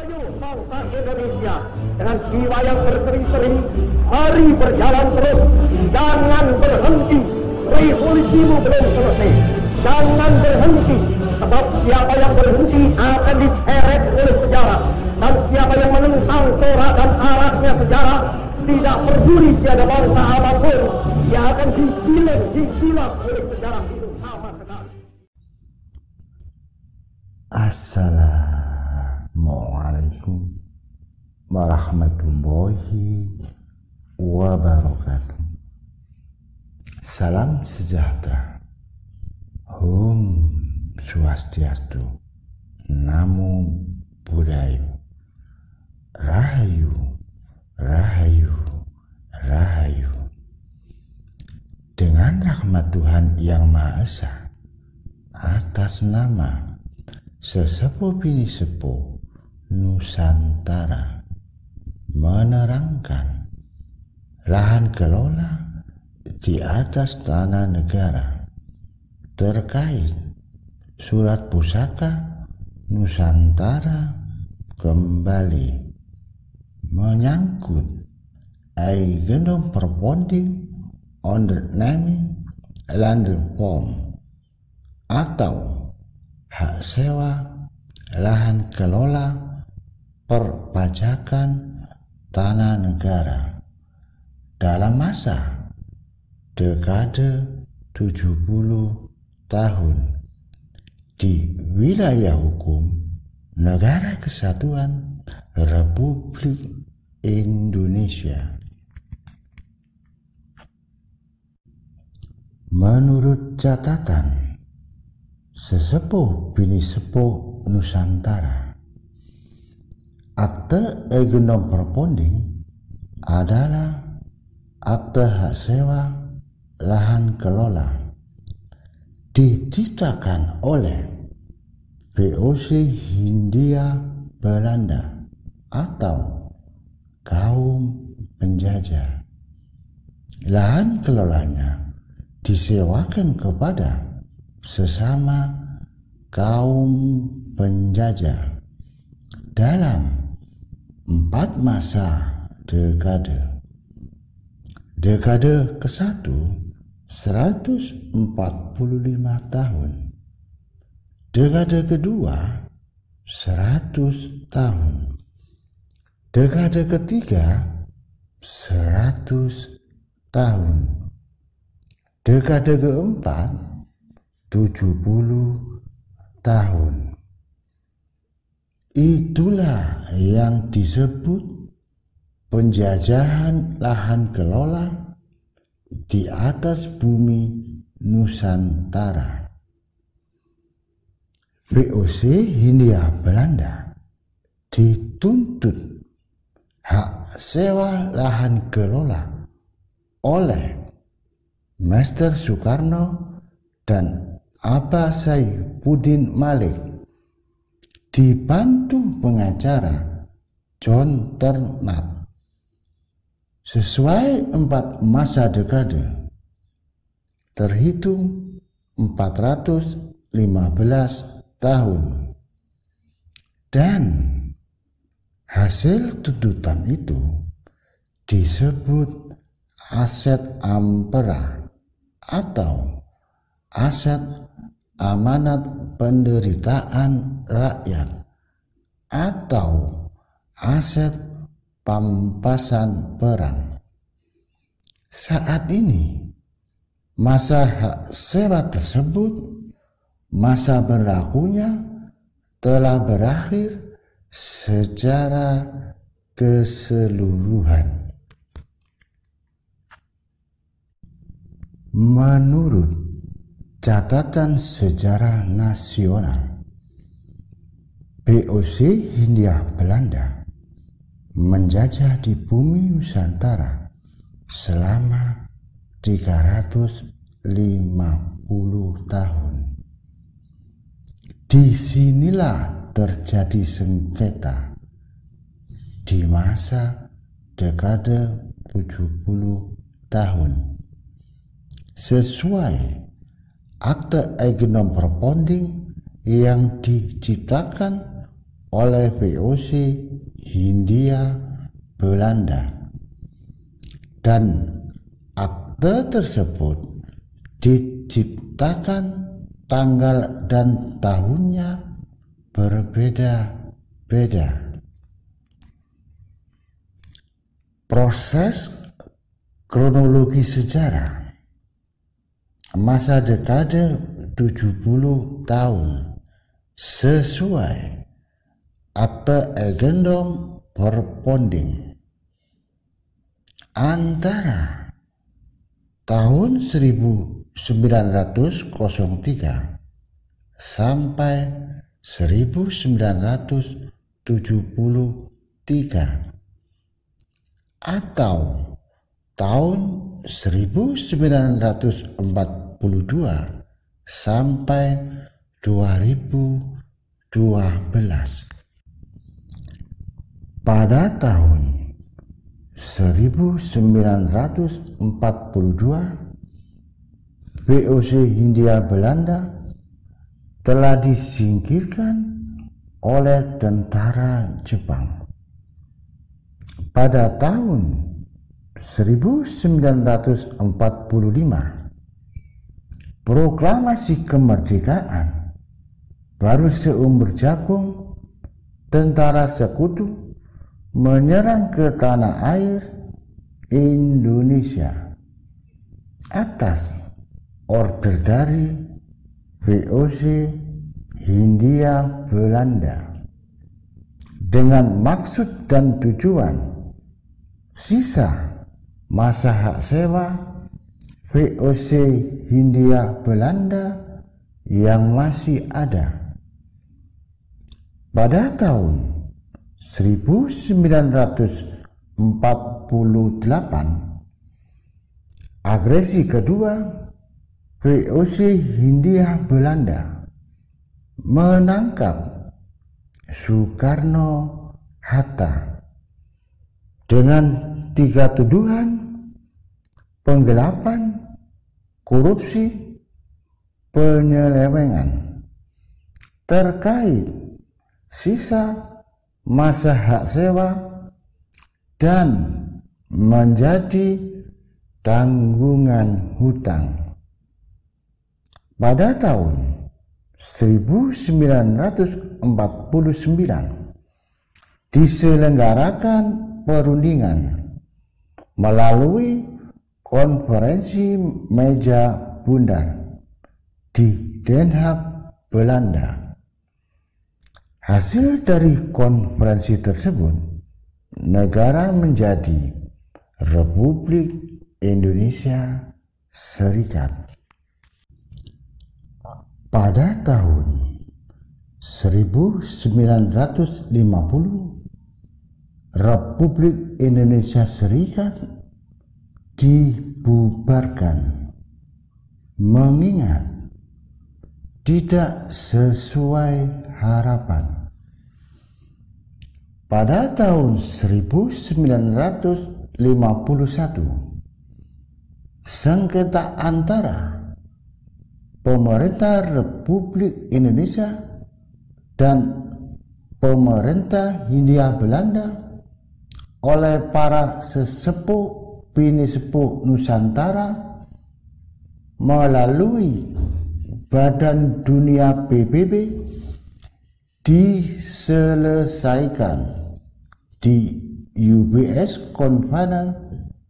Ayo bangsa Indonesia dengan jiwa yang berseri-seri, mari berjalan terus, jangan berhenti. Revolusimu belum selesai, jangan berhenti, sebab siapa yang berhenti akan diseret oleh sejarah, dan siapa yang menentang corak dan alatnya sejarah, tidak peduli tiada bangsa apapun, dia akan disilam oleh sejarah itu sama sekali. Assalamualaikum warahmatullahi wabarakatuh. Salam sejahtera. Om Swastiastu. Namo Buddhaya. Rahayu, Rahayu, Rahayu. Dengan rahmat Tuhan Yang Maha Esa, atas nama Sesepuh Bini Sepuh Nusantara, menerangkan lahan kelola di atas tanah negara terkait surat pusaka Nusantara kembali menyangkut eigendom perponding onder naming land form atau hak sewa lahan kelola perpajakan tanah negara dalam masa dekade 70 tahun di wilayah hukum Negara Kesatuan Republik Indonesia. Menurut catatan Sesepuh Bini Sepuh Nusantara, akte eigendom perponding adalah akte hak sewa lahan kelola diciptakan oleh VOC Hindia Belanda atau kaum penjajah. Lahan kelolanya disewakan kepada sesama kaum penjajah dalam 4 masa dekade. Dekade ke-1 145 tahun. Dekade kedua 100 tahun. Dekade ketiga 100 tahun. Dekade keempat 70 tahun. Itulah yang disebut penjajahan lahan kelola di atas bumi Nusantara. VOC Hindia Belanda dituntut hak sewa lahan kelola oleh Master Soekarno dan Aba Saifuddin Malik dibantu pengacara John Ternat sesuai 4 masa dekade terhitung 415 tahun, dan hasil tuntutan itu disebut aset ampera atau aset amanat penderitaan rakyat atau aset pampasan perang. Saat ini masa hak sewa tersebut, masa berlakunya telah berakhir secara keseluruhan. Menurut catatan sejarah nasional, VOC Hindia Belanda menjajah di bumi Nusantara selama 350 tahun. Disinilah terjadi sengketa di masa dekade 70 tahun. Sesuai akte eigendom perponding yang diciptakan oleh VOC Hindia Belanda, dan akte tersebut diciptakan tanggal dan tahunnya berbeda-beda. Proses kronologi sejarah masa dekade 70 tahun sesuai akte agendum perponding antara tahun 1903 sampai 1973 atau tahun 1942 sampai 2012. Pada tahun 1942, VOC Hindia Belanda telah disingkirkan oleh tentara Jepang. Pada tahun 1945, proklamasi kemerdekaan baru seumur jagung tentara sekutu menyerang ke tanah air Indonesia atas order dari VOC Hindia Belanda dengan maksud dan tujuan sisa masa hak sewa VOC Hindia Belanda yang masih ada. Pada tahun 1948, agresi kedua VOC Hindia Belanda menangkap Soekarno-Hatta dengan 3 tuduhan penggelapan, korupsi, penyelewengan terkait sisa masa hak sewa dan menjadi tanggungan hutang. Pada tahun 1949 diselenggarakan perundingan melalui konferensi meja bundar di Den Haag, Belanda. Hasil dari konferensi tersebut, negara menjadi Republik Indonesia Serikat. Pada tahun 1950, Republik Indonesia Serikat dibubarkan mengingat tidak sesuai harapan. Pada tahun 1951, sengketa antara pemerintah Republik Indonesia dan pemerintah Hindia Belanda oleh para sesepuh bini sepuh Nusantara melalui Badan Dunia PBB diselesaikan di UBS Convention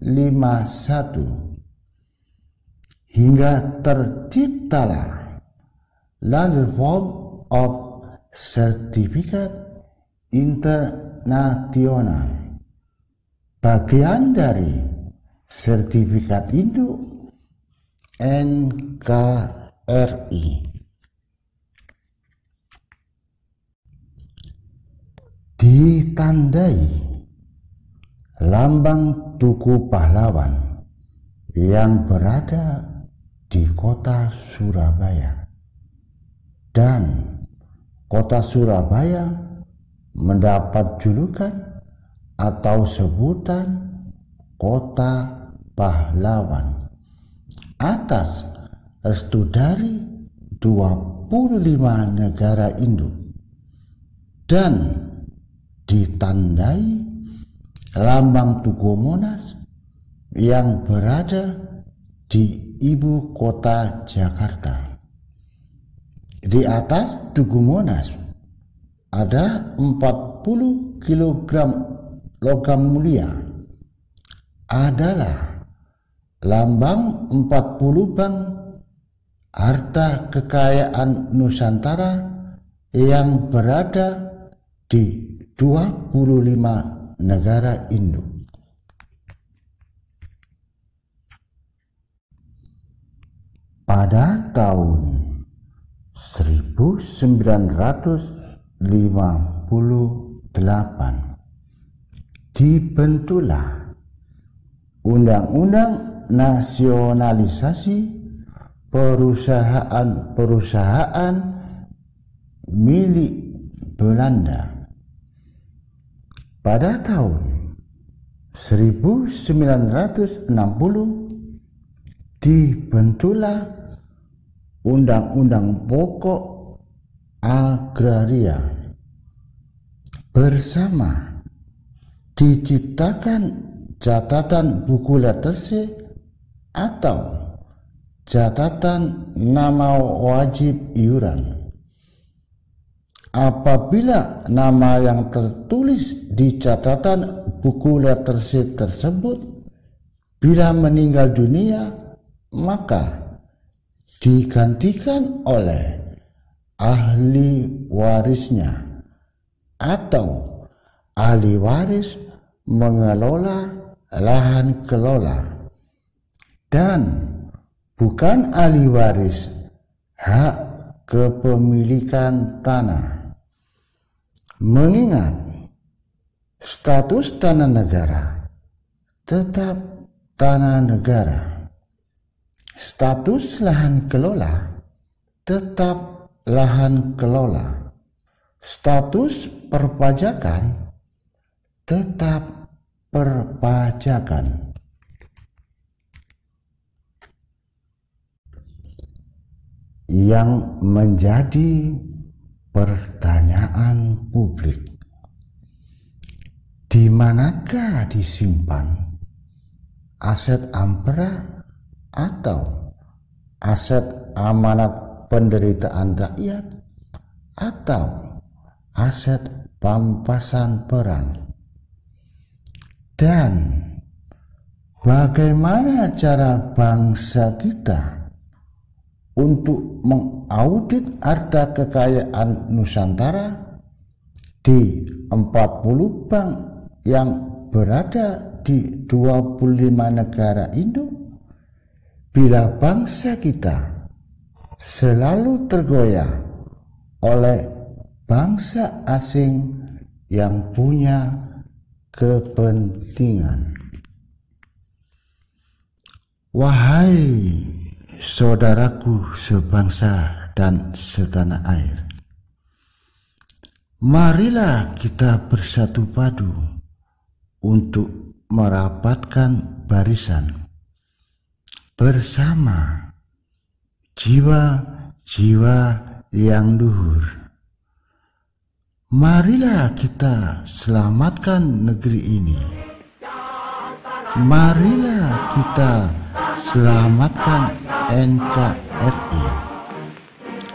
51 hingga terciptalah London Form of Certificate International, bagian dari sertifikat induk NKRI. Ditandai lambang Tugu Pahlawan yang berada di kota Surabaya, dan kota Surabaya mendapat julukan atau sebutan Kota Pahlawan atas restu dari 25 negara induk. dan ditandai lambang Tugu Monas yang berada di ibu kota Jakarta. Di atas Tugu Monas ada 40 kg logam mulia, adalah lambang 40 bank harta kekayaan Nusantara yang berada di 25 negara induk. Pada tahun 1958 dibentuklah Undang-Undang Nasionalisasi Perusahaan-Perusahaan milik Belanda. Pada tahun 1960 dibentuklah Undang-Undang Pokok Agraria. Bersama diciptakan catatan buku leterse atau catatan nama wajib iuran. Apabila nama yang tertulis di catatan buku leterse tersebut bila meninggal dunia, maka digantikan oleh ahli warisnya atau ahli waris mengelola lahan kelola dan bukan ahli waris hak kepemilikan tanah. Mengingat status tanah negara tetap tanah negara, status lahan kelola tetap lahan kelola, status perpajakan tetap perpajakan. Yang menjadi pertanyaan publik, di manakah disimpan aset ampera atau aset amanat penderitaan rakyat atau aset pampasan perang? Dan bagaimana cara bangsa kita untuk mengaudit harta kekayaan Nusantara di 40 bank yang berada di 25 negara induk, bila bangsa kita selalu tergoyah oleh bangsa asing yang punya kepentingan. Wahai saudaraku sebangsa dan setanah air, marilah kita bersatu padu untuk merapatkan barisan bersama jiwa-jiwa yang luhur. Marilah kita selamatkan negeri ini. Marilah kita selamatkan NKRI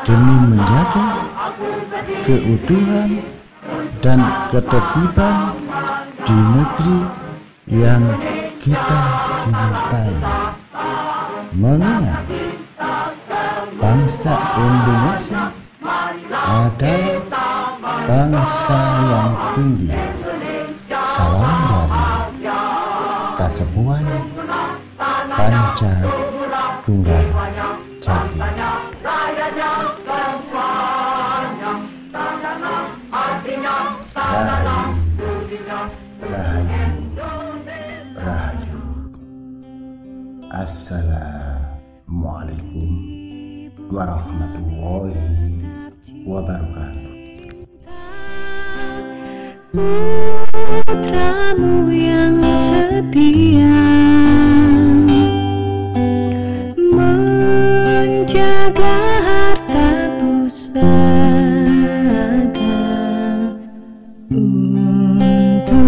demi menjaga keutuhan dan ketertiban di negeri yang kita cintai. Mengingat bangsa Indonesia adalah bangsa yang tinggi. Salam dari Kasepuan Panca Tunggal Jati. Rahayu. Assalamualaikum warahmatullahi wabarakatuh. Putramu yang setia menjaga harta pusaka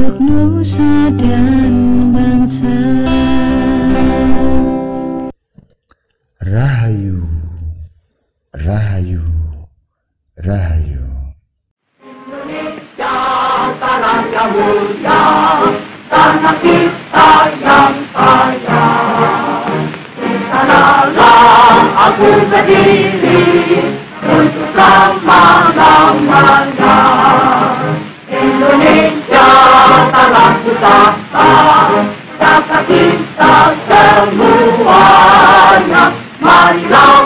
untuk nusa dan bangsa. Rahayu, Rahayu, Rahayu. Indonesia tanah yang mulia, tanah kita yang kaya. Di sanalah aku berdiri untuk selama-lamanya. Indonesia tanahku Saka, Saka kita semuanya. Marilah